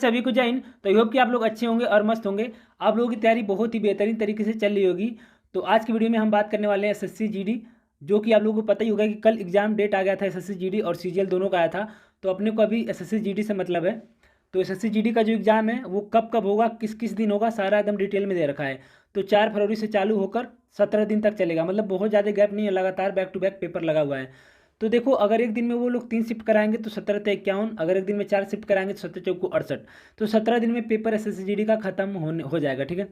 सभी को जय हिंद। तो आई होप कि आप लोग अच्छे होंगे और मस्त होंगे। आप लोगों की तैयारी बहुत ही बेहतरीन तरीके से चल रही होगी। तो आज की वीडियो में हम बात करने वाले हैं एसएससी जीडी, जो कि आप लोगों को पता ही होगा कि कल एग्जाम डेट आ गया था। एसएससी जीडी और सीजीएल दोनों का आया था। तो अपने को अभी एसएससी जीडी से मतलब है। तो एसएससी जीडी का जो एग्जाम है वो कब कब होगा, किस किस दिन होगा, सारा एकदम डिटेल में दे रखा है। तो 4 फरवरी से चालू होकर 17 दिन तक चलेगा। मतलब बहुत ज़्यादा गैप नहीं है, लगातार बैक टू बैक पेपर लगा हुआ है। तो देखो, अगर एक दिन में वो लोग 3 शिफ्ट कराएंगे तो 17 से 51, अगर एक दिन में 4 शिफ्ट कराएंगे तो 17 चौको 68। तो 17 दिन में पेपर एसएससी जीडी का खत्म हो जाएगा। ठीक है।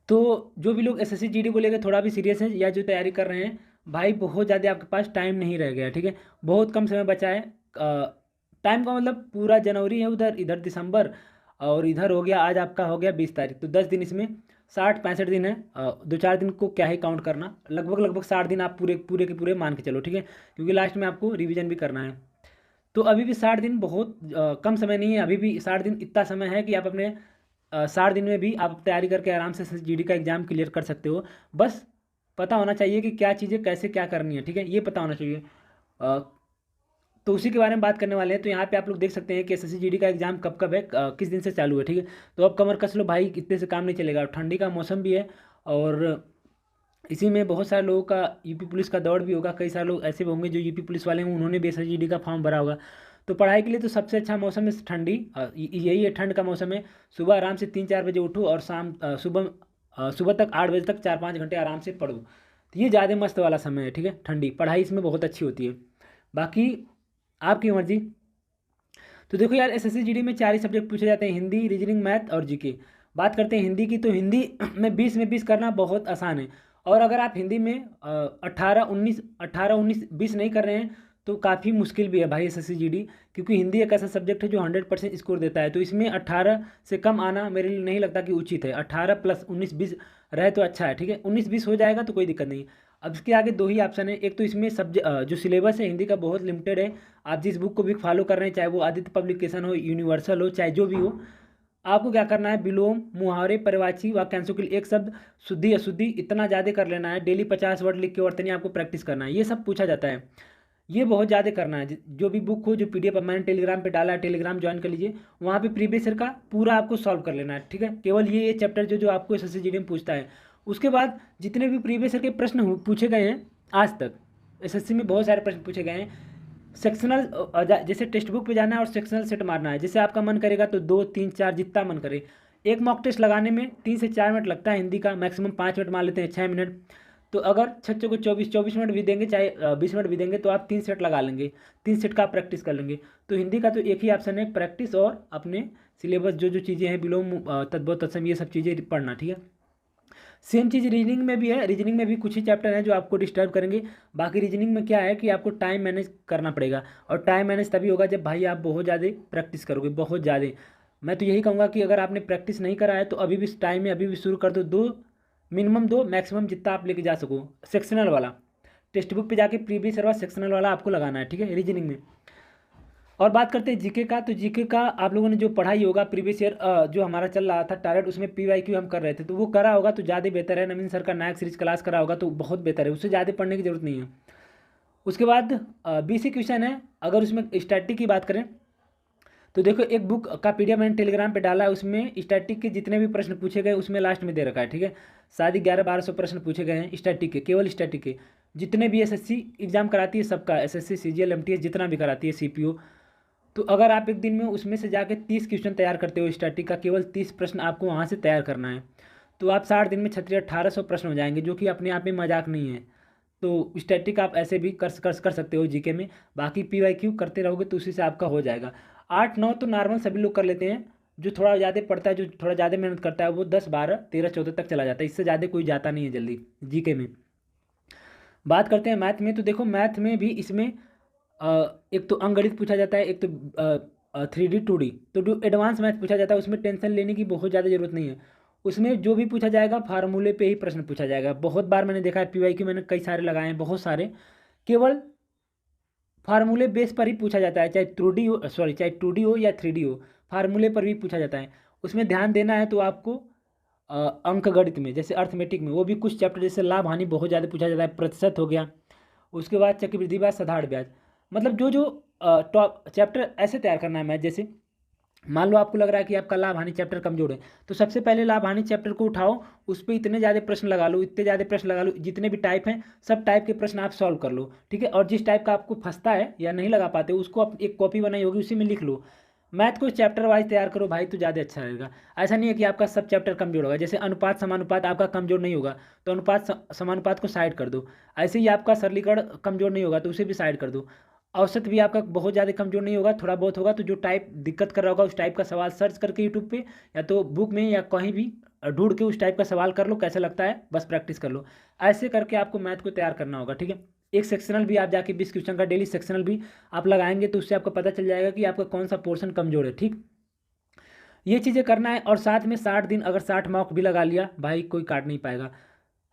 तो जो भी लोग एसएससी जीडी को लेकर थोड़ा भी सीरियस है या जो तैयारी कर रहे हैं, भाई बहुत ज़्यादा आपके पास टाइम नहीं रह गया। ठीक है, बहुत कम समय बचा है। टाइम का मतलब पूरा जनवरी है, उधर इधर दिसंबर, और इधर हो गया, आज आपका हो गया 20 तारीख। तो 10 दिन इसमें, 60 65 दिन है। 2 4 दिन को क्या ही काउंट करना, लगभग लगभग 60 दिन आप पूरे पूरे के पूरे मान के चलो। ठीक है, क्योंकि लास्ट में आपको रिवीजन भी करना है। तो अभी भी 60 दिन बहुत कम समय नहीं है। अभी भी 60 दिन इतना समय है कि आप अपने 60 दिन में भी आप तैयारी करके आराम से जीडी का एग्ज़ाम क्लियर कर सकते हो। बस पता होना चाहिए कि क्या चीज़ें कैसे क्या करनी है। ठीक है, ये पता होना चाहिए। अ, तो उसी के बारे में बात करने वाले हैं। तो यहाँ पे आप लोग देख सकते हैं कि एसएससी जीडी का एग्जाम कब कब है, किस दिन से चालू है। ठीक है, तो अब कमर कस लो भाई, इतने से काम नहीं चलेगा। ठंडी का मौसम भी है, और इसी में बहुत सारे लोगों का यूपी पुलिस का दौड़ भी होगा। कई सारे लोग ऐसे भी होंगे जो यूपी पुलिस वाले हैं, उन्होंने भी एसएससी जीडी का फॉर्म भरा होगा। तो पढ़ाई के लिए तो सबसे अच्छा मौसम है ठंडी, यही है, ठंड का मौसम है। सुबह आराम से 3 4 बजे उठो और शाम सुबह तक 8 बजे तक 4 5 घंटे आराम से पढ़ो। तो ये ज़्यादा मस्त वाला समय है। ठीक है, ठंडी पढ़ाई इसमें बहुत अच्छी होती है। बाकी आपकी मर्जी। तो देखो यार, एसएससी जीडी में 4 ही सब्जेक्ट पूछे जाते हैं, हिंदी, रीजनिंग, मैथ और जीके। बात करते हैं हिंदी की। तो हिंदी में 20 करना बहुत आसान है। और अगर आप हिंदी में 18 19 नहीं कर रहे हैं तो काफ़ी मुश्किल भी है भाई एसएससी जीडी, क्योंकि हिंदी एक ऐसा सब्जेक्ट है जो 100% स्कोर देता है। तो इसमें 18 से कम आना मेरे लिए नहीं लगता कि उचित है। 18 + 19 20 रहे तो अच्छा है। ठीक है, 19 20 हो जाएगा तो कोई दिक्कत नहीं। अब इसके आगे 2 ही ऑप्शन है। एक तो इसमें जो सिलेबस है हिंदी का बहुत लिमिटेड है। आप जिस बुक को भी फॉलो कर रहे हैं, चाहे वो आदित्य पब्लिकेशन हो, यूनिवर्सल हो, चाहे जो भी हो, आपको क्या करना है, विलोम, मुहावरे, पर्यायवाची, वाक्यांशों के लिए एक शब्द, शुद्धि अशुद्धि इतना ज़्यादा कर लेना है। डेली 50 वर्ड लिख के वर्तनी आपको प्रैक्टिस करना है। ये सब पूछा जाता है, ये बहुत ज़्यादा करना है। जो भी बुक हो, जो पीडीएफ मैंने टेलीग्राम पे डाला है, टेलीग्राम ज्वाइन कर लीजिए। वहाँ पे प्रीवियस ईयर का पूरा आपको सॉल्व कर लेना है। ठीक है, केवल ये चैप्टर जो जो आपको एसएससी जीडी में पूछता है। उसके बाद जितने भी प्रीवियस ईयर के प्रश्न पूछे गए हैं आज तक, एसएससी में बहुत सारे प्रश्न पूछे गए हैं। सेक्शनल, जैसे टेक्स्ट बुक पे जाना है और सेक्शनल सेट मारना है। जैसे आपका मन करेगा तो 2 3 4 जितना मन करे। एक मॉक टेस्ट लगाने में 3 से 4 मिनट लगता है, हिंदी का मैक्सिमम 5 मिनट मान लेते हैं, 6 मिनट। तो अगर 6 को 24 मिनट भी देंगे, चाहे 20 मिनट भी देंगे, तो आप 3 सेट लगा लेंगे। 3 सेट का आप प्रैक्टिस कर लेंगे। तो हिंदी का तो एक ही ऑप्शन है, प्रैक्टिस और अपने सिलेबस जो जो चीज़ें हैं, विलोम, तद्भव, तत्सम, ये सब चीज़ें पढ़ना। ठीक है, सेम चीज़ रीजनिंग में भी है। रीजनिंग में भी कुछ ही चैप्टर हैं जो आपको डिस्टर्ब करेंगे। बाकी रीजनिंग में क्या है कि आपको टाइम मैनेज करना पड़ेगा, और टाइम मैनेज तभी होगा जब भाई आप बहुत ज़्यादा प्रैक्टिस करोगे, बहुत ज़्यादा। मैं तो यही कहूँगा कि अगर आपने प्रैक्टिस नहीं करा है तो अभी भी टाइम में अभी भी शुरू कर दो। मिनिमम 2, मैक्सिमम जितना आप लेके जा सको। सेक्शनल वाला टेक्स्ट बुक पे जाके प्रीवियस ईयर सेक्शनल वाला आपको लगाना है। ठीक है, रीजनिंग में। और बात करते हैं जीके का। तो जीके का आप लोगों ने जो पढ़ाई होगा प्रीवियस ईयर, जो हमारा चल रहा था टारगेट, उसमें पीवाईक्यू हम कर रहे थे, तो वो करा होगा तो ज़्यादा बेहतर है। नवीन सर का नायक सीरीज क्लास करा होगा तो बहुत बेहतर है, उससे ज़्यादा पढ़ने की जरूरत नहीं है। उसके बाद बीसी क्वेश्चन है। अगर उसमें स्टैटिक की बात करें तो देखो, एक बुक का पीडीएफ मैंने टेलीग्राम पे डाला है, उसमें स्टैटिक के जितने भी प्रश्न पूछे गए उसमें लास्ट में दे रखा है। ठीक है, शायद 1100 1200 प्रश्न पूछे गए हैं स्टैटिक के, केवल स्टैटिक के। जितने भी एसएससी एग्जाम कराती है सबका, एसएससी सीजीएल एमटीएस जितना भी कराती है, सीपीओ। तो अगर आप एक दिन में उसमें से जाके 30 क्वेश्चन तैयार करते हो स्टैटिक का, केवल 30 प्रश्न आपको वहाँ से तैयार करना है, तो आप 60 दिन में 1800 प्रश्न हो जाएंगे, जो कि अपने आप में मजाक नहीं है। तो स्टैटिक आप ऐसे भी कर सकते हो जीके में। बाकी पीवाईक्यू करते रहोगे तो उसी से आपका हो जाएगा। 8 9 तो नॉर्मल सभी लोग कर लेते हैं। जो थोड़ा ज़्यादा पढ़ता है, जो थोड़ा ज़्यादा मेहनत करता है, वो 10 12 13 14 तक चला जाता है। इससे ज़्यादा कोई जाता नहीं है जल्दी जीके में। बात करते हैं मैथ में। तो देखो, मैथ में भी इसमें एक तो अंकगणित पूछा जाता है, एक तो 3D 2D। तो जो एडवांस मैथ पूछा जाता है उसमें टेंशन लेने की बहुत ज़्यादा जरूरत नहीं है। उसमें जो भी पूछा जाएगा फार्मूले पे ही प्रश्न पूछा जाएगा। बहुत बार मैंने देखा है, पीवाईक्यू मैंने कई सारे लगाए हैं, बहुत सारे केवल फार्मूले बेस पर ही पूछा जाता है। चाहे 2D हो, सॉरी, चाहे 2D हो या 3D हो, फार्मूले पर भी पूछा जाता है। उसमें ध्यान देना है तो आपको अंक गणित में, जैसे अर्थमेटिक में, वो भी कुछ चैप्टर जैसे लाभ हानि बहुत ज़्यादा पूछा जाता है, प्रतिशत हो गया। उसके बाद चक्रवृद्धि ब्याज, साधारण ब्याज, मतलब जो जो टॉप चैप्टर ऐसे तैयार करना है मैथ, जैसे मान लो आपको लग रहा है कि आपका लाभ हानि चैप्टर कमजोर है, तो सबसे पहले लाभ हानि चैप्टर को उठाओ, उस पर इतने ज़्यादा प्रश्न लगा लो, इतने ज़्यादा प्रश्न लगा लो, जितने भी टाइप हैं सब टाइप के प्रश्न आप सॉल्व कर लो, ठीक है। और जिस टाइप का आपको फंसता है या नहीं लगा पाते उसको आप एक कॉपी बनाई होगी उसी में लिख लो। मैथ को चैप्टर वाइज तैयार करो भाई, तो ज़्यादा अच्छा रहेगा। ऐसा नहीं है कि आपका सब चैप्टर कमजोर होगा, जैसे अनुपात समानुपात आपका कमजोर नहीं होगा तो अनुपात समानुपात को साइड कर दो। ऐसे ही आपका सरलीकरण कमजोर नहीं होगा तो उसे भी साइड कर दो। औसत भी आपका बहुत ज़्यादा कमजोर नहीं होगा, थोड़ा बहुत होगा, तो जो टाइप दिक्कत कर रहा होगा उस टाइप का सवाल सर्च करके यूट्यूब पे या तो बुक में या कहीं भी ढूंढ के उस टाइप का सवाल कर लो, कैसा लगता है बस प्रैक्टिस कर लो। ऐसे करके आपको मैथ को तैयार करना होगा, ठीक है। एक सेक्शनल भी आप जाके 20 क्वेश्चन का डेली सेक्शनल भी आप लगाएंगे तो उससे आपको पता चल जाएगा कि आपका कौन सा पोर्शन कमजोर है, ठीक। ये चीज़ें करना है। और साथ में 60 दिन अगर 60 मॉक भी लगा लिया भाई, कोई काट नहीं पाएगा।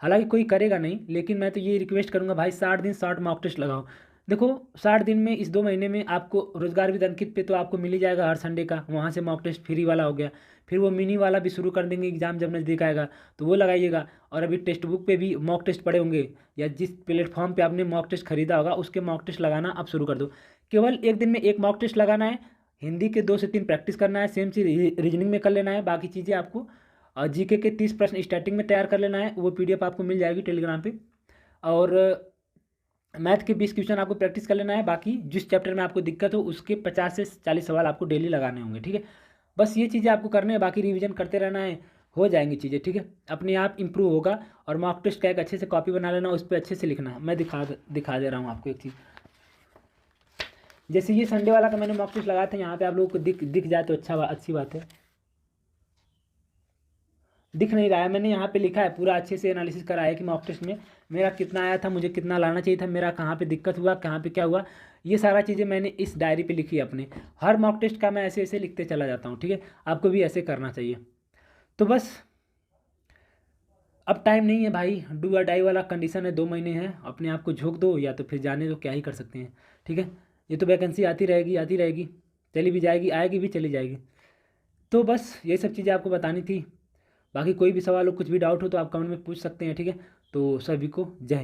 हालांकि कोई करेगा नहीं, लेकिन मैं तो ये रिक्वेस्ट करूंगा भाई 60 दिन 60 मॉक टेस्ट लगाओ। देखो 60 दिन में इस 2 महीने में आपको रोजगार विद अंकित पे तो आपको मिल ही जाएगा हर संडे का, वहाँ से मॉक टेस्ट फ्री वाला हो गया। फिर वो मिनी वाला भी शुरू कर देंगे, एग्जाम जब नज़दीक आएगा तो वो लगाइएगा। और अभी टेक्स्ट बुक पे भी मॉक टेस्ट पड़े होंगे, या जिस प्लेटफॉर्म पे आपने मॉक टेस्ट खरीदा होगा उसके मॉक टेस्ट लगाना आप शुरू कर दो। केवल एक दिन में एक मॉक टेस्ट लगाना है, हिंदी के 2 से 3 प्रैक्टिस करना है, सेम चीज़ रीजनिंग में कर लेना है, बाकी चीज़ें आपको और जीके के 30 प्रश्न स्टार्टिंग में तैयार कर लेना है, वो पीडीएफ आपको मिल जाएगी टेलीग्राम पे। और मैथ के 20 क्वेश्चन आपको प्रैक्टिस कर लेना है, बाकी जिस चैप्टर में आपको दिक्कत हो उसके 50 से 40 सवाल आपको डेली लगाने होंगे, ठीक है। बस ये चीज़ें आपको करने हैं, बाकी रिवीजन करते रहना है, हो जाएंगी चीज़ें, ठीक है। अपने आप इंप्रूव होगा। और मॉक टेस्ट का एक अच्छे से कॉपी बना लेना, उस पर अच्छे से लिखना। मैं दिखा दे रहा हूँ आपको एक चीज़। जैसे ये संडे वाला का मैंने मॉक टेस्ट लगाया था, यहाँ पे आप लोगों को दिख जाए तो अच्छी बात है। दिख नहीं रहा है, मैंने यहाँ पे लिखा है पूरा अच्छे से एनालिसिस करा है कि मॉक टेस्ट में मेरा कितना आया था, मुझे कितना लाना चाहिए था, मेरा कहाँ पे दिक्कत हुआ, कहाँ पे क्या हुआ, ये सारा चीज़ें मैंने इस डायरी पे लिखी है अपने। हर मॉक टेस्ट का मैं ऐसे ऐसे लिखते चला जाता हूँ, ठीक है। आपको भी ऐसे करना चाहिए। तो बस अब टाइम नहीं है भाई, डू और डाई वाला कंडीशन है, 2 महीने हैं, अपने आप को झोंक दो या तो फिर जाने दो, क्या ही कर सकते हैं, ठीक है। ये तो वैकेंसी आती रहेगी आती रहेगी, चली भी जाएगी, आएगी भी चली जाएगी। तो बस ये सब चीज़ें आपको बतानी थी। बाकी कोई भी सवाल हो, कुछ भी डाउट हो तो आप कमेंट में पूछ सकते हैं, ठीक है। तो सभी को जय हिंद।